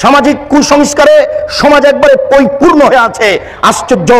সামাজিক কুসংস্কারে সমাজ একবারে পরিপূর্ণ হয়ে আছে। আশ্চর্য,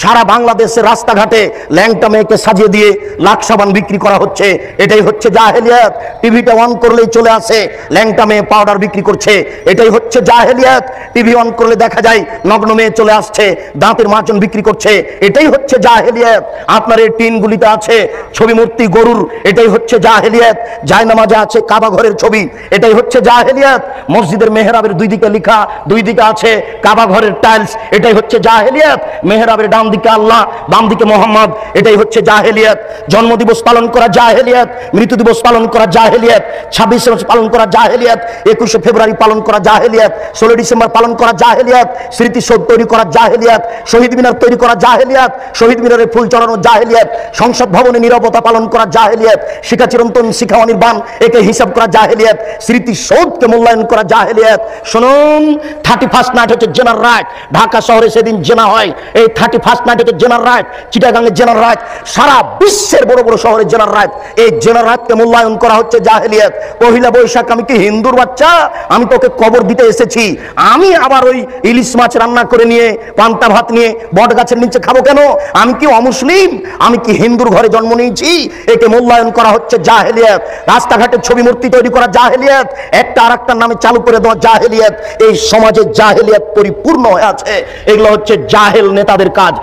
সারা বাংলাদেশের রাস্তাঘাটে ল্যাংটা মেয়েকে সাজিয়ে দিয়ে লাখ সাবান বিক্রি করা হচ্ছে। এটাই হচ্ছে জাহেলিয়াত। টিভিটা অন করলেই চলে আসে ল্যাংটা মেয়ে পাউডার বিক্রি করছে। এটাই হচ্ছে জাহেলিয়াত। টিভি অন করলে দেখা যায় নগ্ন মেয়ে চলে আসছে, দাঁতের মাজন বিক্রি করছে। এটাই হচ্ছে জাহেলিয়াত। আপনার এই টিনগুলিতে আছে ছবি মূর্তি গরুর, এটাই হচ্ছে জাহেলিয়াত। জায়নামাজে আছে কাবা ঘরের ছবি, এটাই হচ্ছে জাহেলিয়াত। মসজিদের মেহরাবের দুই দিকে লেখা, দুই দিকে আছে কাবা ঘরের টাইলস, এটাই হচ্ছে জাহেলিয়াত। মেহরাবের ডান দিকে আল্লাহ, বাম দিকে মোহাম্মদ, এটাই হচ্ছে জাহেলিয়াত। জন্মদিবস পালন করা জাহেলিয়াত, মৃত্যু দিবস পালন করা জাহেলিয়াত, 26 মার্চ পালন করা জাহেলিয়াত, 21 ফেব্রুয়ারি পালন করা জাহেলিয়াত, 16 ডিসেম্বর পালন করা জাহেলিয়াত, স্মৃতিসৌধ তৈরি করা জাহেলিয়াত, শহীদ মিনার তৈরি করা জাহেলিয়াত, শহীদ মিনারে ফুল চড়ানো জাহেলিয়াত, সংসদ ভবনে নীরবতা পালন করা জাহেলিয়াত, শিখা চিরন্তন শিখা অনির্বাণ একে হিসাব করা জাহেলিয়াত, স্মৃতিসৌধকে মূল্যায়ন করা জাহেলিয়াত। শুনুন, 31st নাইট হচ্ছে জেনার রাইট। ঢাকা শহরে সেদিন জেনা হয়, এই 31st নাইট হচ্ছে জেনার রাইট। চিটাগাংয়ের জেনার রাইট, সারা বিশ্বের বড় বড় শহরের জেনার রাইট। এই জেনার রাইটকে মূল্যায়ন করা হচ্ছে জাহেলিয়াত। পহিলা বৈশাখ আমি কি হিন্দুর বাচ্চা? আমি তোকে কবর দিতে এসেছি। আমি আবার ওই ইলিশ মাছ রান্না করে নিয়ে পান্তা ভাত নিয়ে বট গাছের নিচে খাবো কেন? আমি কি অমুসলিম? আমি কি হিন্দুর ঘরে জন্ম নিয়েছি? একে মূল্যায়ন করা হচ্ছে জাহেলিয়াত। রাস্তাঘাটে ছবি মূর্তি তৈরি করা জাহেলিয়াত, একটা আরেকটার নামে চালু করে দেওয়া জাহেলিয়াত। এই সমাজে জাহেলিয়াত পরিপূর্ণ হয়ে আছে। এগুলো হচ্ছে জাহেল নেতাদের কাজ।